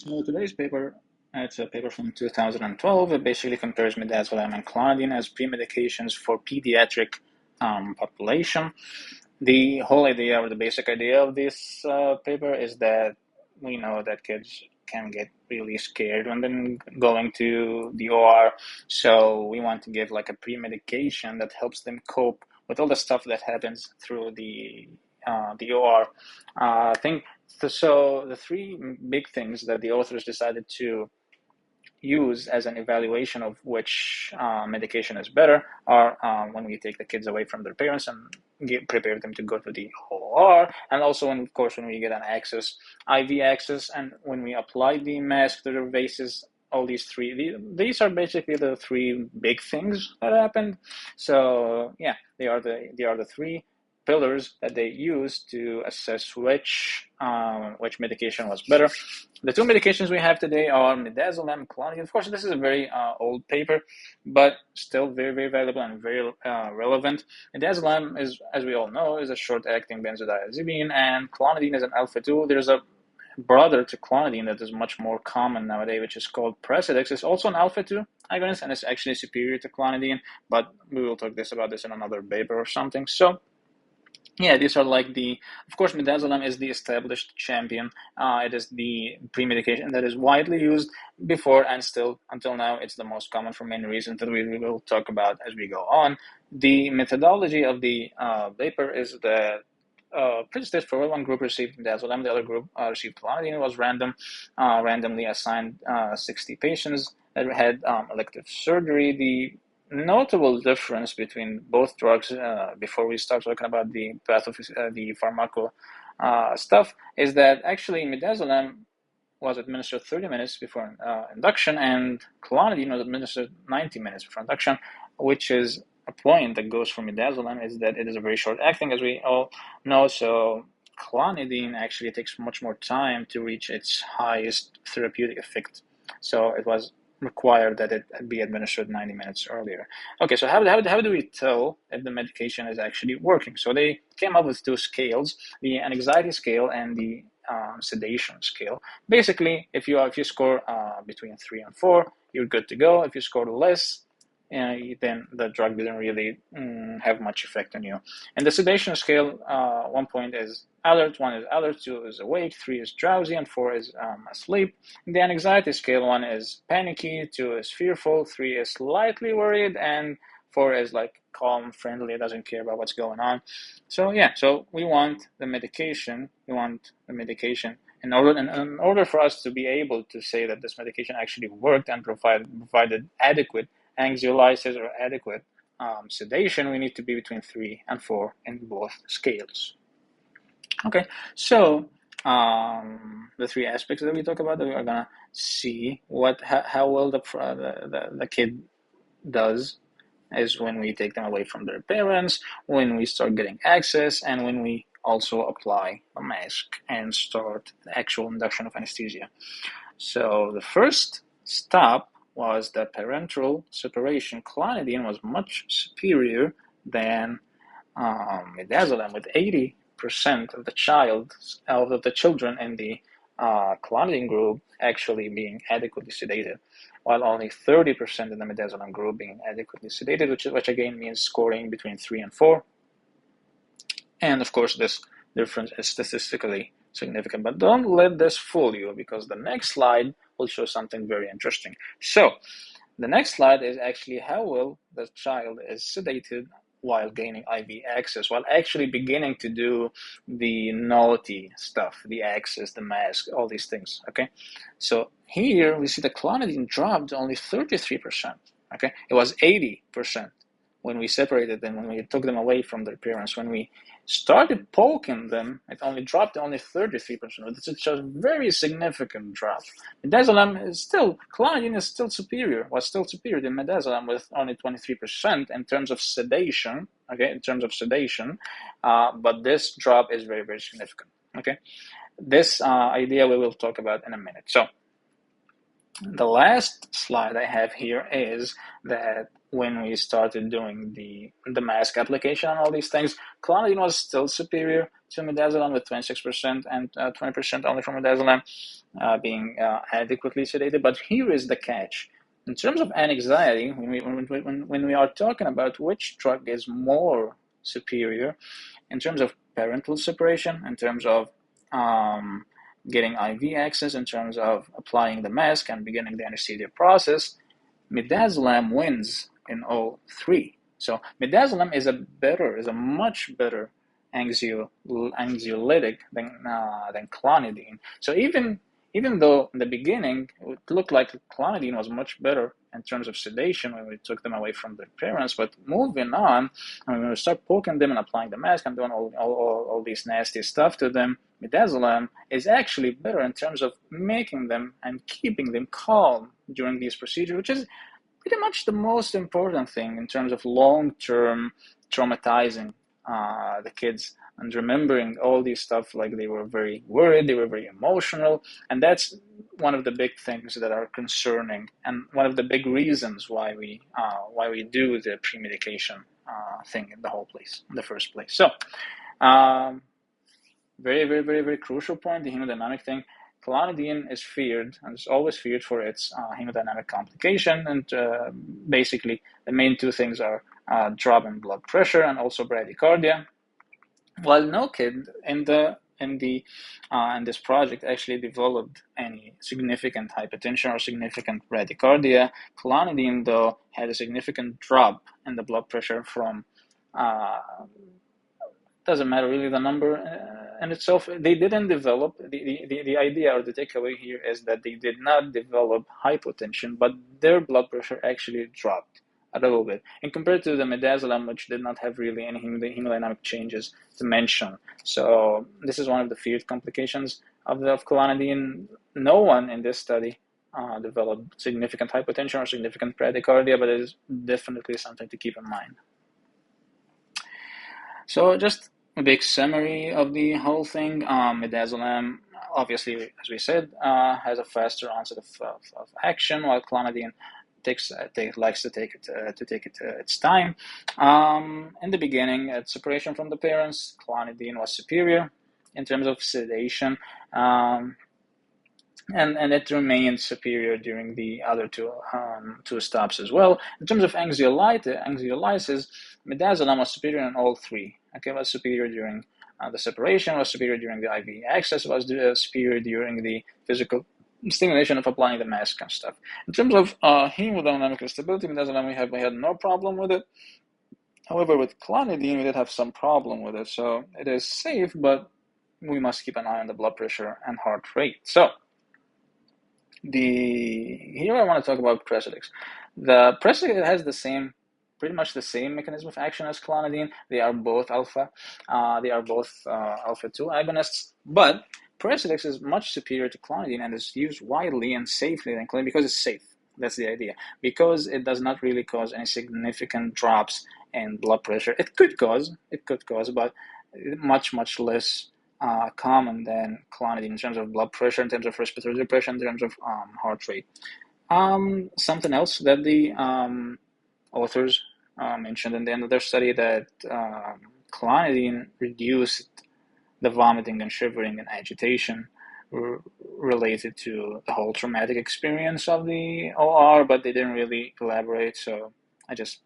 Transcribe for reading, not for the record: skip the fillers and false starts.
So today's paper, it's a paper from 2012. It basically compares midazolam and clonidine as pre-medications for pediatric population. The whole idea or the basic idea of this paper is that we know that kids can get really scared when they're going to the OR. So we want to give like a pre-medication that helps them cope with all the stuff that happens through the OR. I think so. The three big things that the authors decided to use as an evaluation of which medication is better are when we take the kids away from their parents and prepare them to go to the OR, and also, when, of course, when we get an IV access, and when we apply the mask to their faces. All these three, these are basically the three big things that happened. So yeah, they are the three pillars that they use to assess which medication was better. The two medications we have today are midazolam and clonidine. Of course, this is a very old paper, but still very, very valuable and very relevant. Midazolam is, as we all know, is a short-acting benzodiazepine, and clonidine is an alpha-2. There's a brother to clonidine that is much more common nowadays, which is called Precedex. It's also an alpha-2 agonist, and it's actually superior to clonidine, but we will talk about this in another paper or something. So yeah, these are like of course, midazolam is the established champion. It is the pre-medication that is widely used before, and still until now, it's the most common for many reasons that we will talk about as we go on. The methodology of the paper is that pretty straightforward. One group received midazolam, the other group received clonidine. It was randomly assigned 60 patients that had elective surgery. The notable difference between both drugs, before we start talking about the the pharmaco stuff, is that actually midazolam was administered 30 minutes before induction, and clonidine was administered 90 minutes before induction, which is a point that goes for midazolam, is that it is a very short acting, as we all know. So clonidine actually takes much more time to reach its highest therapeutic effect. So it was required that it be administered 90 minutes earlier. Okay, so how do we tell if the medication is actually working? So they came up with two scales, the anxiety scale and the sedation scale. Basically, if you score between 3 and 4, you're good to go. If you score less, then the drug didn't really have much effect on you. And the sedation scale, 1 point is alert, 1 is alert, 2 is awake, 3 is drowsy, and 4 is asleep. And the anxiety scale, 1 is panicky, 2 is fearful, 3 is slightly worried, and 4 is like calm, friendly, doesn't care about what's going on. So yeah, so we want the medication. In order for us to be able to say that this medication actually worked and provided adequate anxiolysis or adequate sedation, we need to be between 3 and 4 in both scales. Okay, so the three aspects that we talk about, that we are gonna see how well the kid does is when we take them away from their parents, when we start getting access, and when we also apply a mask and start the actual induction of anesthesia. So the first stop was that parenteral separation. Clonidine was much superior than midazolam, with 80% of the children in the clonidine group actually being adequately sedated, while only 30% in the midazolam group being adequately sedated, which again means scoring between 3 and 4. And of course, this difference is statistically significant. But don't let this fool you, because the next slide will show something very interesting. So the next slide is actually how well the child is sedated while gaining IV access, while actually beginning to do the naughty stuff, the access, the mask, all these things, okay? So here we see the clonidine dropped to only 33%, okay? It was 80% when we separated them, when we took them away from their parents. When we started poking them, it only dropped to only 33%. It's a very significant drop. Midazolam clonidine was still superior than midazolam, with only 23% in terms of sedation, okay, but this drop is very, very significant, okay? This idea we will talk about in a minute. So The last slide I have here is that when we started doing the mask application and all these things, clonidine was still superior to midazolam with 26% and 20% only from midazolam being adequately sedated. But here is the catch. In terms of anxiety, when we are talking about which drug is more superior, in terms of parental separation, in terms of getting IV access, in terms of applying the mask and beginning the anesthesia process, midazolam wins in all three. So midazolam is a much better anxiolytic than clonidine. So even though in the beginning it looked like clonidine was much better in terms of sedation when we took them away from their parents, but moving on, and when we start poking them and applying the mask and doing all these nasty stuff to them, midazolam is actually better in terms of making them and keeping them calm during these procedures, which is pretty much the most important thing in terms of long-term traumatizing the kids and remembering all these stuff, like they were very worried, they were very emotional, and that's one of the big things that are concerning and one of the big reasons why we do the pre-medication thing in the first place. So very, very, very, very crucial point, the hemodynamic thing. Clonidine is feared, and is always feared for its hemodynamic complication, and basically the main two things are drop in blood pressure and also bradycardia. While no kid in this project actually developed any significant hypertension or significant bradycardia, clonidine though had a significant drop in the blood pressure from doesn't matter really the number in itself. They didn't develop, the idea or the takeaway here is that they did not develop hypotension, but their blood pressure actually dropped a little bit. And compared to the midazolam, which did not have really any hemodynamic changes to mention. So this is one of the feared complications of clonidine. No one in this study developed significant hypotension or significant bradycardia, but it is definitely something to keep in mind. So just a big summary of the whole thing. Midazolam, obviously, as we said, has a faster onset of action, while clonidine likes to take its time. In the beginning, at separation from the parents, clonidine was superior in terms of sedation. And it remained superior during the other two stops as well. In terms of anxiolysis, midazolam was superior in all three. Okay, was superior during the separation, was superior during the IV access, was superior during the physical stimulation of applying the mask and stuff. In terms of hemodynamic stability, midazolam we had no problem with it. However, with clonidine, we did have some problem with it. So it is safe, but we must keep an eye on the blood pressure and heart rate. So here I want to talk about Precedex. The Precedex has pretty much the same mechanism of action as clonidine. They are both alpha. They are both alpha 2 agonists, but Precedex is much superior to clonidine and is used widely and safely in clonidine because it's safe. That's the idea. Because it does not really cause any significant drops in blood pressure. It could cause, but much less common than clonidine in terms of blood pressure, in terms of respiratory depression, in terms of heart rate. Something else that the authors mentioned in the end of their study, that clonidine reduced the vomiting and shivering and agitation related to the whole traumatic experience of the OR, but they didn't really elaborate, so I just